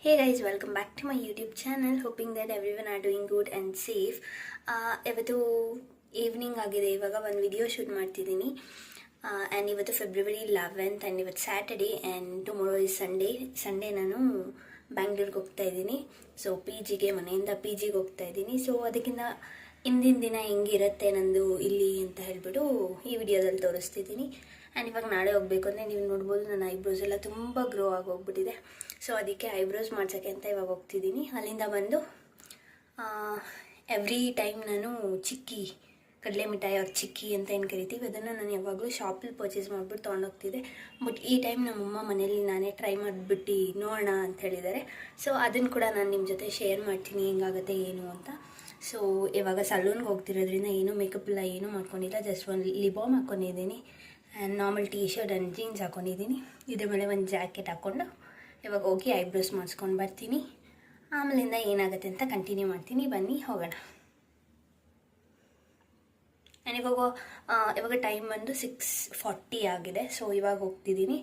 Hey guys, welcome back to my YouTube channel. Hoping that everyone are doing good and safe. ಇವತ್ತು evening ಆಗಿದೆ. ಇವಾಗ ಒಂದು video shoot ಮಾಡ್ತಿದ್ದೀನಿ. And ಇವತ್ತು February 11th and ಇವತ್ತು Saturday and tomorrow is Sunday ನಾನು ಬ್ಯಾಂಗ್ಳೂರ್ಗೆ ಹೋಗ್ತಾ ಇದ್ದೀನಿ. ಸೊ ಮನೆಯಿಂದ ಪಿ ಜಿಗೆ ಹೋಗ್ತಾ ಇದ್ದೀನಿ. ಸೊ ಅದಕ್ಕಿಂತ ಇಂದಿನ ದಿನ ಹೆಂಗಿರುತ್ತೆ ನಂದು ಇಲ್ಲಿ ಅಂತ ಹೇಳ್ಬಿಟ್ಟು ಈ ವಿಡಿಯೋದಲ್ಲಿ ತೋರಿಸ್ತಿದ್ದೀನಿ. ಆ್ಯಂಡ್ ಇವಾಗ ನಾಳೆ ಹೋಗಬೇಕು ಅಂದರೆ ನೀವು ನೋಡ್ಬೋದು ನನ್ನ ಐಬ್ರೋಸ್ ಎಲ್ಲ ತುಂಬ ಗ್ರೋ ಆಗೋಗ್ಬಿಟ್ಟಿದೆ. ಸೊ ಅದಕ್ಕೆ ಐಬ್ರೋಸ್ ಮಾಡ್ಸೋಕ್ಕೆ ಅಂತ ಇವಾಗ ಹೋಗ್ತಿದ್ದೀನಿ. ಅಲ್ಲಿಂದ ಬಂದು ಎವ್ರಿ ಟೈಮ್ ನಾನು ಚಿಕ್ಕಿ ಕಡಲೆ ಮಿಠಾಯಿ ಅವ್ರ ಚಿಕ್ಕಿ ಅಂತ ಏನು ಕರಿತೀವಿ ಅದನ್ನು ನಾನು ಯಾವಾಗಲೂ ಶಾಪಲ್ಲಿ ಪರ್ಚೇಸ್ ಮಾಡಿಬಿಟ್ಟು ತೊಗೊಂಡೋಗ್ತಿದ್ದೆ. ಬಟ್ ಈ ಟೈಮ್ ನಮ್ಮಮ್ಮ ಮನೇಲಿ ನಾನೇ ಟ್ರೈ ಮಾಡಿಬಿಟ್ಟು ನೋಡೋಣ ಅಂತ ಹೇಳಿದ್ದಾರೆ. ಸೊ ಅದನ್ನು ಕೂಡ ನಾನು ನಿಮ್ಮ ಜೊತೆ ಶೇರ್ ಮಾಡ್ತೀನಿ ಹೆಂಗಾಗುತ್ತೆ ಏನು ಅಂತ. ಸೊ ಇವಾಗ ಸಲೂನ್ಗೆ ಹೋಗ್ತಿರೋದ್ರಿಂದ ಏನೂ ಮೇಕಪ್ ಇಲ್ಲ, ಏನೂ ಮಾಡ್ಕೊಂಡಿಲ್ಲ. ಜಸ್ಟ್ ಒಂದು ಲಿಬಾಮ್ ಹಾಕ್ಕೊಂಡಿದ್ದೀನಿ and normal T shirt and jeans ಹಾಕ್ಕೊಂಡಿದ್ದೀನಿ. ಇದ್ರ ಮೇಲೆ ಒಂದು ಜಾಕೆಟ್ ಹಾಕ್ಕೊಂಡು ಇವಾಗ ಹೋಗಿ ಐಬ್ರೋಸ್ ಮಾಡಿಸ್ಕೊಂಡು ಬರ್ತೀನಿ. ಆಮೇಲಿಂದ ಏನಾಗುತ್ತೆ ಅಂತ ಕಂಟಿನ್ಯೂ ಮಾಡ್ತೀನಿ. ಬನ್ನಿ ಹೋಗೋಣ. ಆ್ಯಂಡ್ ಇವಾಗ ಟೈಮ್ ಬಂದು 6:40 ಆಗಿದೆ. ಸೊ ಇವಾಗ ಹೋಗ್ತಿದ್ದೀನಿ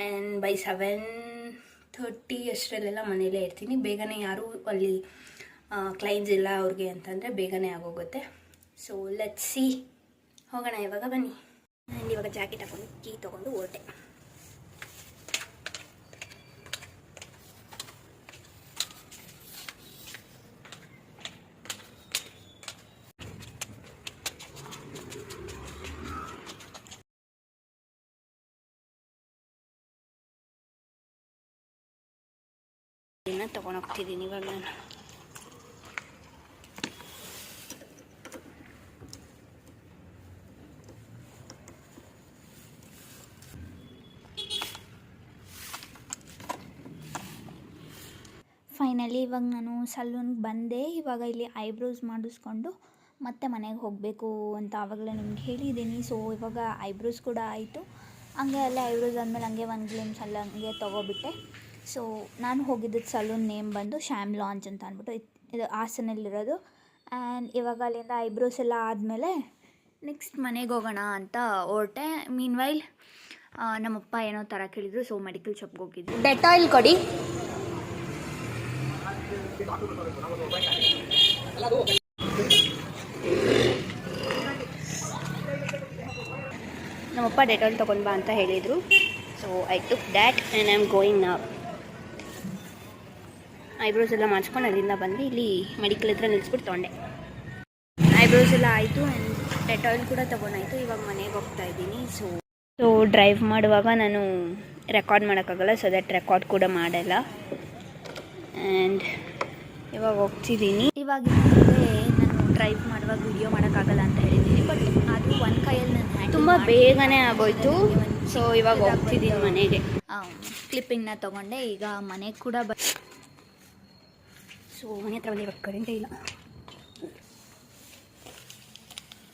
ಆ್ಯಂಡ್ ಬೈ 7:30 ಅಷ್ಟರಲ್ಲೆಲ್ಲ ಮನೇಲೇ ಇರ್ತೀನಿ. ಬೇಗನೆ ಯಾರೂ ಅಲ್ಲಿ ಕ್ಲೈಂಟ್ಸ್ ಇಲ್ಲ ಅವ್ರಿಗೆ ಅಂತಂದರೆ ಬೇಗನೆ ಆಗೋಗುತ್ತೆ. ಸೊ ಲೆಟ್ಸ್ ಸಿ, ಹೋಗೋಣ ಇವಾಗ ಬನ್ನಿ. ಆ್ಯಂಡ್ ಇವಾಗ ಜಾಕೆಟ್ ಹಾಕೊಂಡು ಕೀ ತೊಗೊಂಡು ಹೊರಟೆ. ತೊಗೊಂಡೋಗ್ತಿದ್ದೀನಿ ಇವಾಗ ನಾನು. ಫೈನಲಿ ಇವಾಗ ನಾನು ಸಲೂನ್ಗೆ ಬಂದೆ. ಇವಾಗ ಇಲ್ಲಿ ಐಬ್ರೋಸ್ ಮಾಡಿಸ್ಕೊಂಡು ಮತ್ತೆ ಮನೆಗೆ ಹೋಗಬೇಕು ಅಂತ ಆವಾಗಲೇ ನಿಮ್ಗೆ ಹೇಳಿದ್ದೀನಿ. ಸೊ ಇವಾಗ ಐಬ್ರೋಸ್ ಕೂಡ ಆಯಿತು. ಹಂಗೆ ಅಲ್ಲೇ ಐಬ್ರೋಸ್ ಆದಮೇಲೆ ಹಂಗೆ ಒಂದು ಗ್ಲಿಮ್ಸ್ ಅಲ್ಲ ಹಂಗೆ ತೊಗೊಬಿಟ್ಟೆ. ಸೊ ನಾನು ಹೋಗಿದ್ದದ್ದು ಸಲೂನ್ ನೇಮ್ ಬಂದು ಶ್ಯಾಮ್ ಲಾಂಚ್ ಅಂತ ಅಂದ್ಬಿಟ್ಟು ಇದು ಹಾಸನಲ್ಲಿರೋದು. ಆ್ಯಂಡ್ ಇವಾಗ ಅಲ್ಲಿಂದ ಐಬ್ರೋಸ್ ಎಲ್ಲ ಆದಮೇಲೆ ನೆಕ್ಸ್ಟ್ ಮನೆಗೆ ಹೋಗೋಣ ಅಂತ ಹೊರಟೆ. ಮೀನ್ ವೈಲ್ ನಮ್ಮಪ್ಪ ಏನೋ ಥರ ಕೇಳಿದ್ರು. ಸೊ ಮೆಡಿಕಲ್ ಶಾಪ್ಗೆ ಹೋಗಿದ್ವಿ. ಡೆಟಾಯಿಲ್ ಕೊಡಿ. ನಮ್ಮಪ್ಪ ಡೆಟಾಲ್ ತೊಗೊಂಡು ಬಾ ಅಂತ ಹೇಳಿದರು. So I took that and I am going ನಾವ್. ಐಬ್ರೋಸ್ ಎಲ್ಲ ಮಾಡಿಸ್ಕೊಂಡು ಅಲ್ಲಿಂದ ಬಂದು ಇಲ್ಲಿ ಮೆಡಿಕಲ್ ಹತ್ರ ನಿಲ್ಲಿಸ್ಬಿಟ್ಟು ತೊಗೊಂಡೆ. ಐಬ್ರೋಸ್ ಎಲ್ಲ ಆಯಿತು ಆ್ಯಂಡ್ ಡೆಟಾಯಿಲ್ ಕೂಡ ತೊಗೊಂಡಾಯಿತು. ಇವಾಗ ಮನೆಗೆ ಹೋಗ್ತಾ ಇದ್ದೀನಿ. ಸೊ ಡ್ರೈವ್ ಮಾಡುವಾಗ ನಾನು ರೆಕಾರ್ಡ್ ಮಾಡೋಕ್ಕಾಗಲ್ಲ. ಸೊ ದಟ್ ರೆಕಾರ್ಡ್ ಕೂಡ ಮಾಡಲ್ಲ. ಆ್ಯಂಡ್ ಇವಾಗ ಹೋಗ್ತಿದ್ದೀನಿ. ಇವಾಗ ನಾನು ಡ್ರೈವ್ ಮಾಡುವಾಗ ವಿಡಿಯೋ ಮಾಡೋಕ್ಕಾಗಲ್ಲ ಅಂತ ಹೇಳಿದ್ದೀನಿ. ಬಟ್ ಅದು ಒಂದು ಕೈಯಲ್ಲಿ ನಾನು ತುಂಬ ಬೇಗನೆ ಆಗೋಯ್ತು. ಸೊ ಇವಾಗ ಹೋಗ್ತಿದ್ದೀನಿ ಮನೆಗೆ. ಕ್ಲಿಪ್ಪಿಂಗ್ನ ತೊಗೊಂಡೆ. ಈಗ ಮನೆಗೆ ಕೂಡ ಸೊ ಮನೆ ಹತ್ರ ಬಂದು ಇವಾಗ ಕರೆಂಟೇ ಇಲ್ಲ.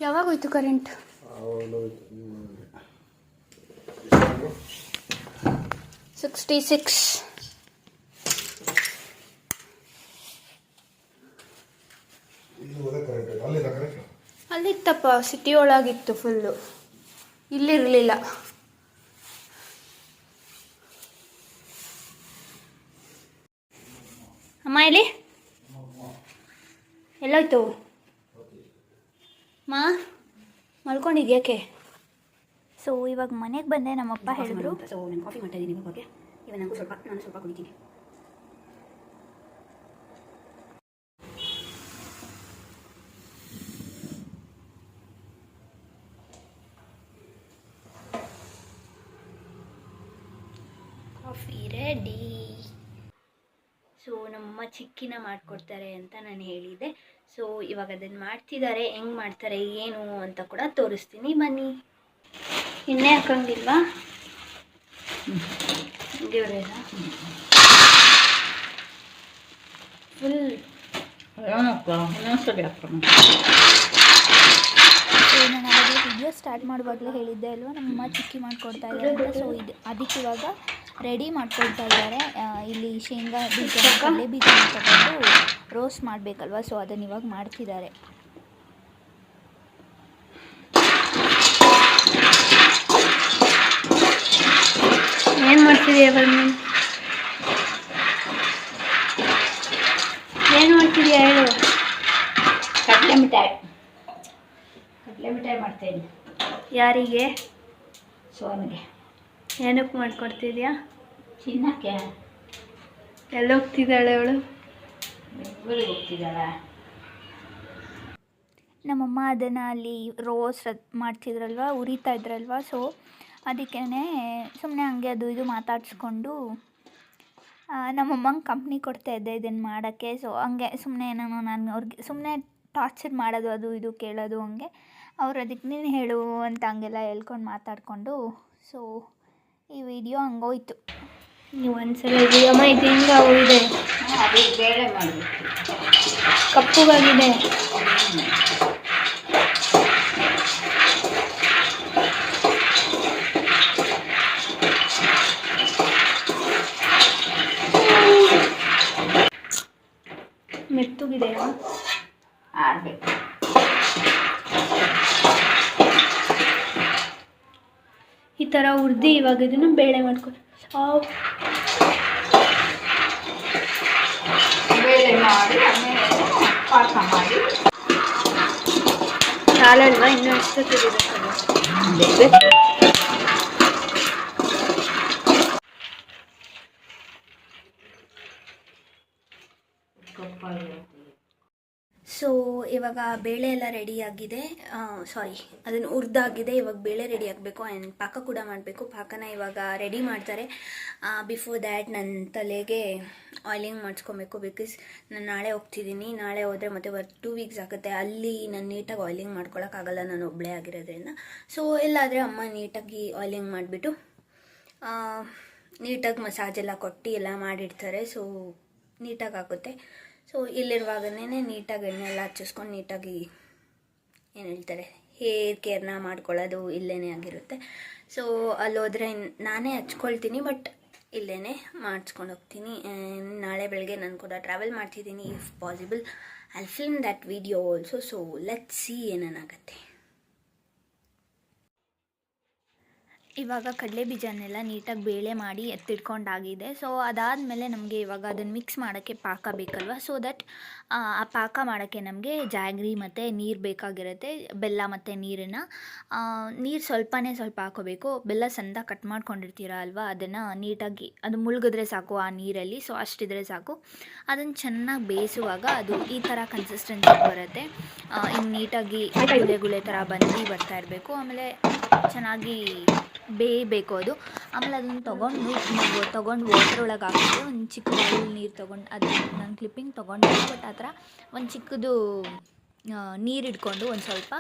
ಯಾವಾಗ ಹೋಯ್ತು ಕರೆಂಟ್? 66. ಅಲ್ಲಿತ್ತಪ್ಪ, ಸಿಟಿ ಒಳಗಿತ್ತು ಫುಲ್ಲು, ಇಲ್ಲಿರಲಿಲ್ಲ. ಅಮ್ಮ ಇಲ್ಲಿ ಎಲ್ಲೋಯ್ತು? ಮಾ ಮಲ್ಕೊಂಡಿದ್ಯಾಕೆ? ಸೊ ಇವಾಗ ಮನೆಗೆ ಬಂದೆ. ನಮ್ಮಪ್ಪ ಹೇಳಿದ್ರು. ಸೊ ನಾನು ಕಾಫಿ ಮಾಡ್ತಾ ಇದ್ದೀನಿ ಇವಾಗ. ಇವಾಗ ನಾನು ಸ್ವಲ್ಪ ಕುಡಿತೀನಿ. Coffee ready. ಸೊ ನಮ್ಮಮ್ಮ ಚಿಕ್ಕಿನ ಮಾಡಿಕೊಡ್ತಾರೆ ಅಂತ ನಾನು ಹೇಳಿದ್ದೆ. ಸೊ ಇವಾಗ ಅದನ್ನು ಮಾಡ್ತಿದ್ದಾರೆ. ಹೆಂಗೆ ಮಾಡ್ತಾರೆ ಏನು ಅಂತ ಕೂಡ ತೋರಿಸ್ತೀನಿ ಬನ್ನಿ. ಎಣ್ಣೆ ಹಾಕಂಗಿಲ್ವಾ? ದೇವ್ರೇನ ಫುಲ್ ನಾನು ಅವಾಗಲೇ ವಿಡಿಯೋ ಸ್ಟಾರ್ಟ್ ಮಾಡುವಾಗಲೇ ಹೇಳಿದ್ದೆ ಅಲ್ವಾ, ನಮ್ಮಮ್ಮ ಚಿಕ್ಕಿ ಮಾಡಿಕೊಡ್ತಾ ಇದ್ದಾರೆ ಅಂತ. ಸೊ ಇದು ಅದಕ್ಕೆ ಇವಾಗ ರೆಡಿ ಮಾಡ್ಕೊಳ್ತಾ ಇದ್ದಾರೆ. ಇಲ್ಲಿ ಶೇಂಗಾ ಬೀಜ ಕಡಲೆ ಬೀಜ ತಗೊಂಡು ರೋಸ್ಟ್ ಮಾಡಬೇಕಲ್ವ. ಸೊ ಅದನ್ನು ಇವಾಗ ಮಾಡ್ತಿದ್ದಾರೆ. ಏನು ಮಾಡ್ತಿದ್ದೀಯ? ಏನು ಮಾಡ್ತಿದ್ಯಾ ಹೇಳು. ಕಡಲೆ ಮಿಠಾಯಿ ಮಾಡ್ತಾಯಿದ್ದೀನಿ. ಯಾರಿಗೆ? ಸೋನಿಗೆ. ಏನಕ್ಕೆ ಮಾಡ್ಕೊಡ್ತಿದ್ಯಾ? ಚಿನ್ನಕ್ಕೆ. ಎಲ್ಲಿ ಹೋಗ್ತಿದ್ದಾಳೆ ಅವಳು? ಊರಿಗೆ ಹೋಗ್ತಿದ್ದಾಳೆ. ನಮ್ಮಮ್ಮ ಅದನ್ನು ಅಲ್ಲಿ ರೋಸ್ ಮಾಡ್ತಿದ್ರಲ್ವ, ಉರಿತಾ ಇದ್ರಲ್ವ, ಸೊ ಅದಕ್ಕೇ ಸುಮ್ಮನೆ ಹಂಗೆ ಅದು ಇದು ಮಾತಾಡಿಸ್ಕೊಂಡು ನಮ್ಮಮ್ಮಂಗೆ ಕಂಪ್ನಿ ಕೊಡ್ತಾಯಿದ್ದೆ ಇದನ್ನು ಮಾಡೋಕ್ಕೆ. ಸೊ ಹಂಗೆ ಸುಮ್ಮನೆ ನಾನು ಅವ್ರಿಗೆ ಸುಮ್ಮನೆ ಟಾರ್ಚರ್ ಮಾಡೋದು, ಅದು ಇದು ಕೇಳೋದು ಹಂಗೆ. ಅವ್ರು ಅದಕ್ಕೆ ನೀನು ಹೇಳು ಅಂತ ಹಂಗೆಲ್ಲ ಹೇಳ್ಕೊಂಡು ಮಾತಾಡಿಕೊಂಡು, ಸೊ ಈ ವಿಡಿಯೋ ಹಂಗೋಯ್ತು. ನೀವು ಒಂದ್ಸಲ ಅಮ್ಮ ಇದು ಹಿಂಗೆ ಹೋಗಿದೆ, ಅದು ಬೇಳೆ ಮಾಡಬೇಕು, ಕಪ್ಪುಗಾಗಿದೆ. ಮೆತ್ತುಗಿದೆಯಾ? ಆಡಬೇಕು. ಈ ಥರ ಹುರಿದು ಇವಾಗ ಇದನ್ನು ಬೇಳೆ ಮಾಡ್ಕೊಂಡು ಬೇಳೆ ಮಾಡಿ ಆಮೇಲೆ ಪಾಕ ಮಾಡಿ ಸಾಲಲ್ವಾ? ಇನ್ನೂ ಎಷ್ಟೊತ್ತಿರಬೇಕಲ್ಲ. ಸೊ ಇವಾಗ ಬೇಳೆ ಎಲ್ಲ ರೆಡಿಯಾಗಿದೆ, ಸಾರಿ ಅದನ್ನು ಹುರಿದಾಗಿದೆ. ಇವಾಗ ಬೇಳೆ ರೆಡಿ ಆಗಬೇಕು ಆ್ಯಂಡ್ ಪಾಕ ಕೂಡ ಮಾಡಬೇಕು. ಪಾಕನ ಇವಾಗ ರೆಡಿ ಮಾಡ್ತಾರೆ. ಬಿಫೋರ್ ದ್ಯಾಟ್ ನನ್ನ ತಲೆಗೆ ಆಯಿಲಿಂಗ್ ಮಾಡಿಸ್ಕೊಬೇಕು, ಬಿಕಾಸ್ ನಾನು ನಾಳೆ ಹೋಗ್ತಿದ್ದೀನಿ. ನಾಳೆ ಹೋದರೆ ಮತ್ತೆ 2 ವೀಕ್ಸ್ ಆಗುತ್ತೆ. ಅಲ್ಲಿ ನಾನು ನೀಟಾಗಿ ಆಯಿಲಿಂಗ್ ಮಾಡ್ಕೊಳಕ್ಕಾಗಲ್ಲ, ನಾನು ಒಬ್ಬಳೇ ಆಗಿರೋದ್ರಿಂದ. ಸೊ ಎಲ್ಲಾದರೆ ಅಮ್ಮ ನೀಟಾಗಿ ಆಯಿಲಿಂಗ್ ಮಾಡಿಬಿಟ್ಟು ನೀಟಾಗಿ ಮಸಾಜ್ ಎಲ್ಲ ಕೊಟ್ಟು ಎಲ್ಲ ಮಾಡಿಡ್ತಾರೆ. ಸೊ ನೀಟಾಗಿ ಆಗುತ್ತೆ. ಸೊ ಇಲ್ಲಿರುವಾಗನೇ ನೀಟಾಗಿ ಎಣ್ಣೆ ಎಲ್ಲ ಹಚ್ಚಿಸ್ಕೊಂಡು ನೀಟಾಗಿ ಏನು ಹೇಳ್ತಾರೆ ಹೇರ್ ಕೇರ್ನ ಮಾಡ್ಕೊಳ್ಳೋದು ಇಲ್ಲೇ ಆಗಿರುತ್ತೆ. ಸೊ ಅಲ್ಲೋದ್ರೆ ನಾನೇ ಹಚ್ಕೊಳ್ತೀನಿ, ಬಟ್ ಇಲ್ಲೇ ಮಾಡಿಸ್ಕೊಂಡು ಹೋಗ್ತೀನಿ. ನಾಳೆ ಬೆಳಗ್ಗೆ ನಾನು ಕೂಡ ಟ್ರಾವೆಲ್ ಮಾಡ್ತಿದ್ದೀನಿ. If possible I film that video also. So let's see ಏನೇನಾಗುತ್ತೆ. ಇವಾಗ ಕಡಲೆ ಬೀಜನೆಲ್ಲ ನೀಟಾಗಿ ಬೇಳೆ ಮಾಡಿ ಎತ್ತಿಟ್ಕೊಂಡಾಗಿದೆ. ಸೊ ಅದಾದಮೇಲೆ ನಮಗೆ ಇವಾಗ ಅದನ್ನು ಮಿಕ್ಸ್ ಮಾಡೋಕ್ಕೆ ಪಾಕ ಬೇಕಲ್ವ. ಸೊ ದಟ್ ಆ ಪಾಕ ಮಾಡೋಕ್ಕೆ ನಮಗೆ ಜಾಗ್ರಿ ಮತ್ತು ನೀರು ಬೇಕಾಗಿರುತ್ತೆ, ಬೆಲ್ಲ ಮತ್ತು ನೀರನ್ನು. ನೀರು ಸ್ವಲ್ಪ ಹಾಕೋಬೇಕು. ಬೆಲ್ಲ ಸಣ್ಣ ಕಟ್ ಮಾಡ್ಕೊಂಡಿರ್ತೀರ ಅಲ್ವಾ, ಅದನ್ನು ನೀಟಾಗಿ ಅದು ಮುಳುಗಿದ್ರೆ ಸಾಕು ಆ ನೀರಲ್ಲಿ. ಸೊ ಅಷ್ಟಿದ್ರೆ ಸಾಕು. ಅದನ್ನು ಚೆನ್ನಾಗಿ ಬೇಯಿಸುವಾಗ ಅದು ಈ ಥರ ಕನ್ಸಿಸ್ಟೆನ್ಸಿ ಬರುತ್ತೆ. ಇನ್ನು ನೀಟಾಗಿ ಗುಳೆ ಥರ ಬರ್ತಾ ಇರಬೇಕು. ಆಮೇಲೆ ಚೆನ್ನಾಗಿ ಬೇಯಬೇಕು ಅದು. ಆಮೇಲೆ ಅದನ್ನು ತೊಗೊಂಡು ವಾಟರ್ ಒಳಗೆ ಹಾಕಿದ್ರೆ ಒಂದು ಚಿಕ್ಕ ಬೌಲ್ ನೀರು ತೊಗೊಂಡು, ಅದು ನಾನು ಕ್ಲಿಪ್ಪಿಂಗ್ ತೊಗೊಂಡೆ, ಬಟ್ ಆ ಥರ ಒಂದು ಚಿಕ್ಕದು ನೀರು ಇಟ್ಕೊಂಡು ಒಂದು ಸ್ವಲ್ಪ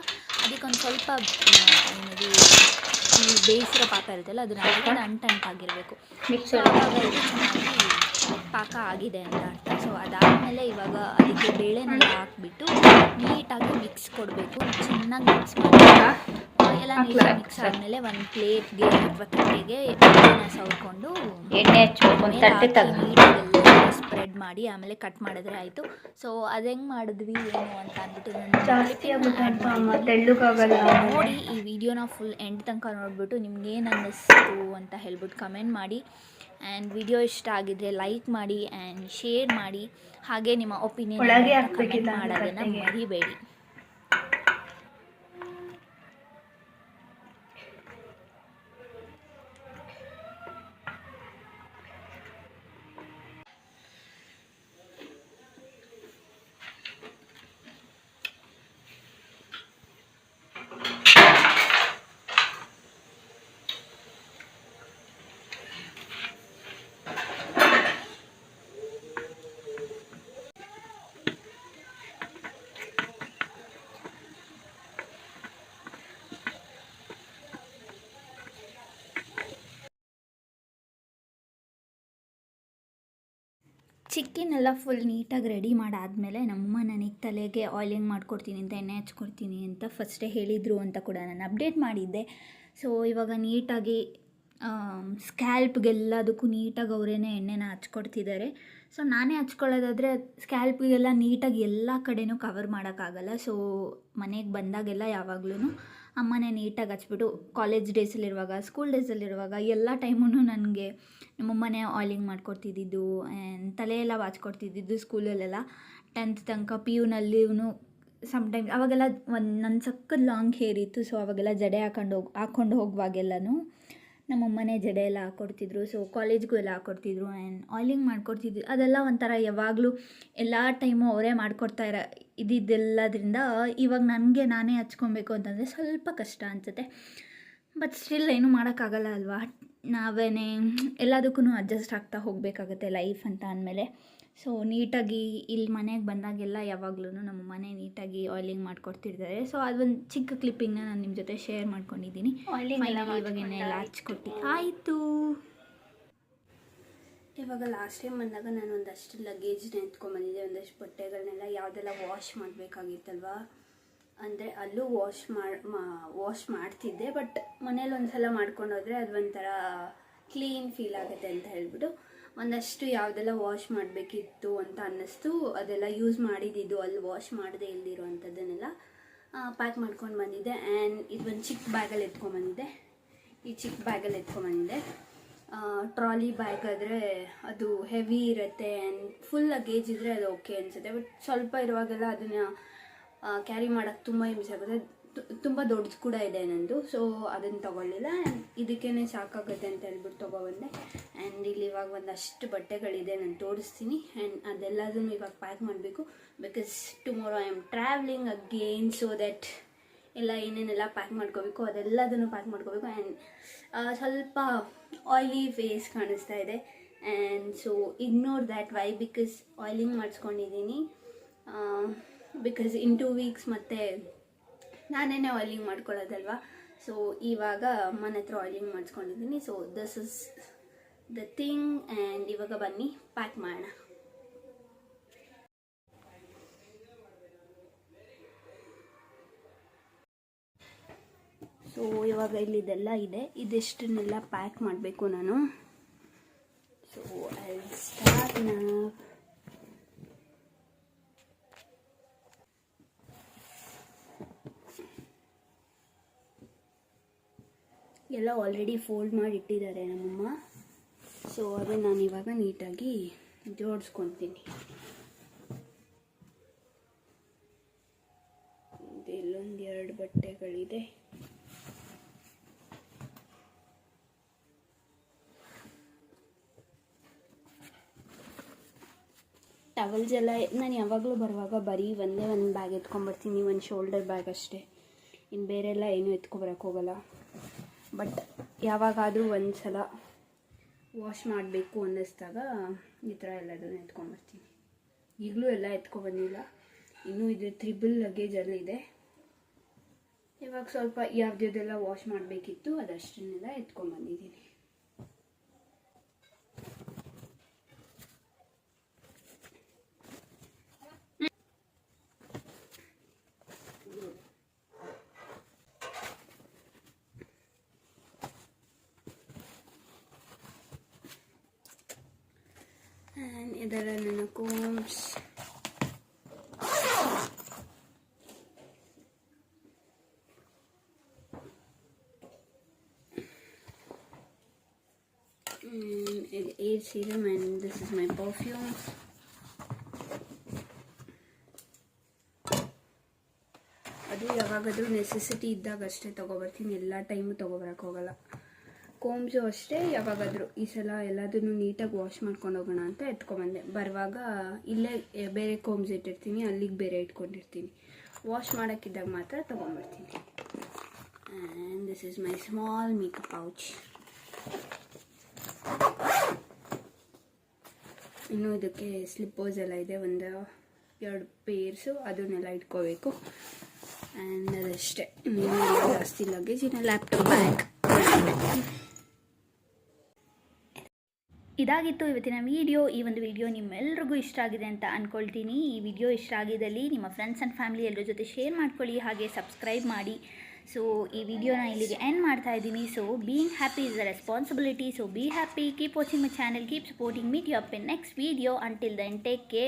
ಅದಕ್ಕೊಂದು ಸ್ವಲ್ಪ ಏನದು ಈ ಬೇಯಿಸಿರೋ ಪಾಕ ಇರುತ್ತಲ್ಲ ಅದನ್ನು ಹಾಕಿದ್ರೆ ಅಂಟಾಗಿರಬೇಕು. ಮಿಕ್ಸ್ ಚೆನ್ನಾಗಿ ಪಾಕ ಆಗಿದೆ ಅಂತ ಅರ್ಥ. ಸೊ ಅದಾದಮೇಲೆ ಇವಾಗ ಅದಕ್ಕೆ ಬೇಳೆನೆಲ್ಲ ಹಾಕ್ಬಿಟ್ಟು ನೀಟಾಗಿ ಮಿಕ್ಸ್ ಕೊಡಬೇಕು. ಚೆನ್ನಾಗಿ ಮಿಕ್ಸ್ ಮಾಡಿ ಎಲ್ಲ ನೀಟಾಗಿ ಮಿಕ್ಸ್ ಆದಮೇಲೆ ಒಂದು ಪ್ಲೇಟ್ಗೆ ಅಥವಾ ತಟ್ಟೆಗೆ ಎಣ್ಣೆನ ಸವರ್ಕೊಂಡು ಎಣ್ಣೆ ಹಚ್ಬೇಕು, ನೀಟಾಗೆಲ್ಲ ಸ್ಪ್ರೆಡ್ ಮಾಡಿ ಆಮೇಲೆ ಕಟ್ ಮಾಡಿದ್ರೆ ಆಯಿತು. ಸೊ ಅದು ಹೆಂಗೆ ಮಾಡಿದ್ವಿ ಏನು ಅಂತ ಅಂದ್ಬಿಟ್ಟು ನೋಡಿ. ಈ ವಿಡಿಯೋನ ಫುಲ್ ಎಂಡ್ ತನಕ ನೋಡಿಬಿಟ್ಟು ನಿಮ್ಗೇನು ಅನ್ನಿಸ್ತು ಅಂತ ಹೇಳ್ಬಿಟ್ಟು ಕಮೆಂಟ್ ಮಾಡಿ. ಆ್ಯಂಡ್ ವಿಡಿಯೋ ಇಷ್ಟ ಆಗಿದ್ರೆ ಲೈಕ್ ಮಾಡಿ ಆ್ಯಂಡ್ ಶೇರ್ ಮಾಡಿ. ಹಾಗೆ ನಿಮ್ಮ ಒಪಿನಿಯನ್ ಕಮೆಂಟ್ ಮಾಡೋದನ್ನು ಮರಿಬೇಡಿ. ಚಿಕ್ಕಿನೆಲ್ಲ ಫುಲ್ ನೀಟಾಗಿ ರೆಡಿ ಮಾಡಾದಮೇಲೆ ನಮ್ಮಮ್ಮ ನನಗೆ ತಲೆಗೆ ಆಯಿಲಿಂಗ್ ಮಾಡ್ಕೊಡ್ತೀನಿ ಅಂತ, ಎಣ್ಣೆ ಹಚ್ಕೊಡ್ತೀನಿ ಅಂತ ಫಸ್ಟೇ ಹೇಳಿದರು ಅಂತ ಕೂಡ ನಾನು ಅಪ್ಡೇಟ್ ಮಾಡಿದ್ದೆ. ಸೊ ಇವಾಗ ನೀಟಾಗಿ ಸ್ಕ್ಯಾಲ್ಪ್ಗೆಲ್ಲದಕ್ಕೂ ನೀಟಾಗಿ ಅವರೇ ಎಣ್ಣೆನ ಹಚ್ಕೊಡ್ತಿದ್ದಾರೆ. ಸೊ ನಾನೇ ಹಚ್ಕೊಳ್ಳೋದಾದರೆ ಸ್ಕ್ಯಾಲ್ಪ್ಗೆಲ್ಲ ನೀಟಾಗಿ ಎಲ್ಲ ಕಡೆನೂ ಕವರ್ ಮಾಡೋಕ್ಕಾಗಲ್ಲ. ಸೊ ಮನೆಗೆ ಬಂದಾಗೆಲ್ಲ ಯಾವಾಗಲೂ ಅಮ್ಮನೇ ನೀಟಾಗಿ ಹಚ್ಬಿಟ್ಟು ಕಾಲೇಜ್ ಡೇಸಲ್ಲಿರುವಾಗ ಸ್ಕೂಲ್ ಡೇಸಲ್ಲಿರುವಾಗ ಎಲ್ಲ ಟೈಮೂ ನನಗೆ ನಮ್ಮಮ್ಮನೇ ಆಯಿಲಿಂಗ್ ಮಾಡಿಕೊಡ್ತಿದ್ದಿದ್ದು ಆ್ಯಂಡ್ ತಲೆಯೆಲ್ಲ ಬಾಚ್ಕೊಡ್ತಿದ್ದಿದ್ದು ಸ್ಕೂಲಲ್ಲೆಲ್ಲ 10th ತನಕ ಪಿ ಯುನಲ್ಲಿಯೂ ಸಮ್ಟೈಮ್ಸ್ ಅವಾಗೆಲ್ಲ ನನ್ನ ಸಕ್ಕತ್ ಲಾಂಗ್ ಹೇರ್ ಇತ್ತು. ಸೊ ಅವಾಗೆಲ್ಲ ಜಡೆ ಹಾಕ್ಕೊಂಡು ಹೋಗುವಾಗೆಲ್ಲನೂ ನಮ್ಮಮ್ಮನೇ ಜಡೆ ಎಲ್ಲ ಹಾಕ್ಕೊಡ್ತಿದ್ರು. ಸೊ ಕಾಲೇಜ್ಗೂ ಎಲ್ಲ ಹಾಕ್ಕೊಡ್ತಿದ್ರು ಆ್ಯಂಡ್ ಆಯಿಲಿಂಗ್ ಮಾಡಿಕೊಡ್ತಿದ್ರು. ಅದೆಲ್ಲ ಒಂಥರ ಯಾವಾಗಲೂ ಎಲ್ಲ ಟೈಮು ಅವರೇ ಮಾಡಿಕೊಡ್ತಾ ಇದ್ದಿದ್ದೆಲ್ಲದ್ರಿಂದ ಇವಾಗ ನನಗೆ ನಾನೇ ಹಚ್ಕೊಬೇಕು ಅಂತಂದರೆ ಸ್ವಲ್ಪ ಕಷ್ಟ ಅನಿಸುತ್ತೆ. ಬಟ್ ಸ್ಟಿಲ್ ಏನೂ ಮಾಡೋಕ್ಕಾಗಲ್ಲ ಅಲ್ವಾ, ನಾವೇ ಎಲ್ಲದಕ್ಕೂ ಅಡ್ಜಸ್ಟ್ ಆಗ್ತಾ ಹೋಗಬೇಕಾಗತ್ತೆ ಲೈಫ್ ಅಂತ ಅಂದಮೇಲೆ. ಸೊ ನೀಟಾಗಿ ಇಲ್ಲಿ ಮನೆಗೆ ಬಂದಾಗೆಲ್ಲ ಯಾವಾಗ್ಲೂ ನಮ್ಮ ಮನೆ ನೀಟಾಗಿ ಆಯಿಲಿಂಗ್ ಮಾಡಿಕೊಡ್ತಿರ್ತಾರೆ. ಸೊ ಅದೊಂದು ಚಿಕ್ಕ ಕ್ಲಿಪ್ಪಿಂಗ್ನ ನಾನು ನಿಮ್ಮ ಜೊತೆ ಶೇರ್ ಮಾಡ್ಕೊಂಡಿದ್ದೀನಿ. ಇವಾಗ ಎಣ್ಣೆಲ್ಲ ಹಚ್ಕೊಟ್ಟು ಆಯಿತು. ಇವಾಗ ಲಾಸ್ಟ್ ಟೈಮ್ ಬಂದಾಗ ನಾನು ಒಂದಷ್ಟು ಲಗೇಜ್ನ ಎತ್ಕೊಂಡ್ಬಂದಿದ್ದೆ, ಒಂದಷ್ಟು ಬಟ್ಟೆಗಳನ್ನೆಲ್ಲ ಯಾವುದೆಲ್ಲ ವಾಶ್ ಮಾಡಬೇಕಾಗಿತ್ತಲ್ವ, ಅಂದರೆ ಅಲ್ಲೂ ವಾಶ್ ಮಾಡ್ತಿದ್ದೆ. ಬಟ್ ಮನೇಲಿ ಒಂದ್ಸಲ ಮಾಡ್ಕೊಂಡು ಹೋದರೆ ಅದು ಒಂಥರ ಕ್ಲೀನ್ ಫೀಲ್ ಆಗುತ್ತೆ ಅಂತ ಹೇಳ್ಬಿಟ್ಟು ಒಂದಷ್ಟು ಯಾವುದೆಲ್ಲ ವಾಶ್ ಮಾಡಬೇಕಿತ್ತು ಅಂತ ಅನ್ನಿಸ್ತು. ಅದೆಲ್ಲ ಯೂಸ್ ಮಾಡಿದ್ದು ಅಲ್ಲಿ ವಾಶ್ ಮಾಡದೇ ಇಲ್ದಿರೋ ಅಂಥದ್ದನ್ನೆಲ್ಲ ಪ್ಯಾಕ್ ಮಾಡ್ಕೊಂಡು ಬಂದಿದ್ದೆ. ಆ್ಯಂಡ್ ಇದು ಒಂದು ಚಿಕ್ಕ ಬ್ಯಾಗಲ್ಲಿ ಎತ್ಕೊಂಡ್ಬಂದಿದ್ದೆ. ಈ ಚಿಕ್ಕ ಬ್ಯಾಗಲ್ಲಿ ಎತ್ಕೊಂಡ್ಬಂದಿದ್ದೆ. ಟ್ರಾಲಿ ಬ್ಯಾಗ್ ಆದರೆ ಅದು ಹೆವಿ ಇರುತ್ತೆ ಆ್ಯಂಡ್ ಫುಲ್ ಲಗೇಜ್ ಇದ್ದರೆ ಅದು ಓಕೆ ಅನಿಸುತ್ತೆ. ಬಟ್ ಸ್ವಲ್ಪ ಇರುವಾಗೆಲ್ಲ ಅದನ್ನು ಕ್ಯಾರಿ ಮಾಡೋಕ್ಕೆ ತುಂಬ ಹಿಂಸೆ ಆಗುತ್ತೆ. ತುಂಬ ದೊಡ್ಡದು ಕೂಡ ಇದೆ ನಂದು. ಸೊ ಅದನ್ನು ತೊಗೊಳ್ಳಿಲ್ಲ. ಆ್ಯಂಡ್ ಇದಕ್ಕೇ ಸಾಕಾಗುತ್ತೆ ಅಂತ ಹೇಳ್ಬಿಟ್ಟು ತೊಗೊಬಂದೆ. ಆ್ಯಂಡ್ ಇಲ್ಲಿ ಇವಾಗ ಒಂದಷ್ಟು ಬಟ್ಟೆಗಳಿದೆ, ನಾನು ತೋರಿಸ್ತೀನಿ. ಆ್ಯಂಡ್ ಅದೆಲ್ಲದನ್ನು ಇವಾಗ ಪ್ಯಾಕ್ ಮಾಡಬೇಕು. Because tomorrow I am travelling again. So that ಎಲ್ಲ ಏನೇನೆಲ್ಲ ಪ್ಯಾಕ್ ಮಾಡ್ಕೋಬೇಕು ಅದೆಲ್ಲದನ್ನು ಪ್ಯಾಕ್ ಮಾಡ್ಕೋಬೇಕು. ಆ್ಯಂಡ್ ಸ್ವಲ್ಪ ಆಯಿಲಿ ಫೇಸ್ ಕಾಣಿಸ್ತಾ ಇದೆ. And so ignore that. Why? Because oiling ಮಾಡಿಸ್ಕೊಂಡಿದ್ದೀನಿ. ಬಿಕಾಸ್ ಇನ್ 2 weeks ಮತ್ತೆ ನಾನೇ ಆಯಿಲಿಂಗ್ ಮಾಡ್ಕೊಳ್ಳೋದಲ್ವ. ಸೊ ಇವಾಗ ಅಮ್ಮನ ಹತ್ರ ಆಯಿಲಿಂಗ್ ಮಾಡಿಸ್ಕೊಂಡಿದ್ದೀನಿ. So this is the thing. And ಇವಾಗ ಬನ್ನಿ ಪ್ಯಾಕ್ ಮಾಡೋಣ. ಸೊ ಇವಾಗ ಇಲ್ಲಿದೆಲ್ಲ ಇದೆ, ಇದಿಷ್ಟನ್ನೆಲ್ಲ ಪ್ಯಾಕ್ ಮಾಡಬೇಕು ನಾನು. So I start now. ಎಲ್ಲ ಆಲ್ರೆಡಿ ಫೋಲ್ಡ್ ಮಾಡಿ ಇಟ್ಟಿದ್ದಾರೆ ನಮ್ಮಮ್ಮ. ಸೊ ಅದು ನಾನು ಇವಾಗ ನೀಟಾಗಿ ಜೋಡಿಸ್ಕೊತೀನಿ. ಇಲ್ಲೊಂದು 2 ಬಟ್ಟೆಗಳಿದೆ. ಟವಲ್ಸ್ ಎಲ್ಲ ನಾನು ಯಾವಾಗಲೂ ಬರುವಾಗ ಬರೀ ಒಂದೇ ಒಂದು ಬ್ಯಾಗ್ ಎತ್ಕೊಂಡ್ಬರ್ತೀನಿ, ಒಂದು ಶೋಲ್ಡರ್ ಬ್ಯಾಗ್ ಅಷ್ಟೇ. ಇನ್ನು ಬೇರೆಲ್ಲ ಏನೂ ಎತ್ಕೊಬರಕ್ಕೆ ಹೋಗಲ್ಲ. ಬಟ್ ಯಾವಾಗಾದರೂ ಒಂದು ಸಲ ವಾಶ್ ಮಾಡಬೇಕು ಅನ್ನಿಸ್ದಾಗ ಈ ಥರ ಎಲ್ಲದನ್ನು ಎತ್ಕೊಂಡ್ಬರ್ತೀನಿ. ಈಗಲೂ ಎಲ್ಲ ಎತ್ಕೊಬಂದಿಲ್ಲ, ಇನ್ನೂ ಇದು 3 ಲಗೇಜಲ್ಲಿದೆ. ಇವಾಗ ಸ್ವಲ್ಪ ಯಾವುದೆಲ್ಲ ವಾಶ್ ಮಾಡಬೇಕಿತ್ತು ಅದಷ್ಟನ್ನೆಲ್ಲ ಎತ್ಕೊಂಡ್ಬಂದಿದ್ದೀನಿ. ಆ್ಯಂಡ್ ಇದರ ನನ್ನ ಕೋಮ್ಸ್. Air serum and this is my perfume. ಅದು ಯಾವಾಗಾದರೂ ನೆಸೆಸಿಟಿ ಇದ್ದಾಗ ಅಷ್ಟೇ ತೊಗೊಬರ್ತೀನಿ, ಎಲ್ಲ ಟೈಮು ತೊಗೊಬರಕ್ಕೆ ಹೋಗಲ್ಲ. ಕೋಮ್ಸು ಅಷ್ಟೇ ಯಾವಾಗಾದರೂ ಈ ಸಲ ಎಲ್ಲದನ್ನು ನೀಟಾಗಿ ವಾಶ್ ಮಾಡ್ಕೊಂಡು ಹೋಗೋಣ ಅಂತ ಎತ್ಕೊಂಬಂದೆ. ಬರುವಾಗ ಇಲ್ಲೇ ಬೇರೆ ಕೋಮ್ಸ್ ಇಟ್ಟಿರ್ತೀನಿ, ಅಲ್ಲಿಗೆ ಬೇರೆ ಇಟ್ಕೊಂಡಿರ್ತೀನಿ. ವಾಶ್ ಮಾಡೋಕ್ಕಿದ್ದಾಗ ಮಾತ್ರ ತೊಗೊಂಬರ್ತೀನಿ. And this is my small makeup pouch. ಇನ್ನೂ ಇದಕ್ಕೆ ಸ್ಲಿಪ್ಪರ್ಸ್ ಎಲ್ಲ ಇದೆ, 1-2 ಪೇರ್ಸು, ಅದನ್ನೆಲ್ಲ ಇಟ್ಕೋಬೇಕು. ಆ್ಯಂಡ್ ಅದಷ್ಟೇ, ಜಾಸ್ತಿ ಲಗೇಜ್. ಇನ್ನು ಲ್ಯಾಪ್ಟಾಪ್ ಬ್ಯಾಗ್. ಇದಾಗಿತ್ತು ಇವತ್ತಿನ ವಿಡಿಯೋ. ಈ ಒಂದು ವಿಡಿಯೋ ನಿಮ್ಮೆಲ್ರಿಗೂ ಇಷ್ಟ ಆಗಿದೆ ಅಂತ ಅಂದ್ಕೊಳ್ತೀನಿ. ಈ ವಿಡಿಯೋ ಇಷ್ಟ ಆಗಿದ್ದಲ್ಲಿ ನಿಮ್ಮ ಫ್ರೆಂಡ್ಸ್ ಆ್ಯಂಡ್ ಫ್ಯಾಮಿಲಿ ಎಲ್ಲರ ಜೊತೆ ಶೇರ್ ಮಾಡ್ಕೊಳ್ಳಿ, ಹಾಗೆ ಸಬ್ಸ್ಕ್ರೈಬ್ ಮಾಡಿ. ಸೊ ಈ ವಿಡಿಯೋನ ಇಲ್ಲಿಗೆ ಎಂಡ್ ಮಾಡ್ತಾ ಇದ್ದೀನಿ. So being happy is a responsibility. So be happy, keep watching my channel, keep supporting. Meet you up in next video. Until then take care.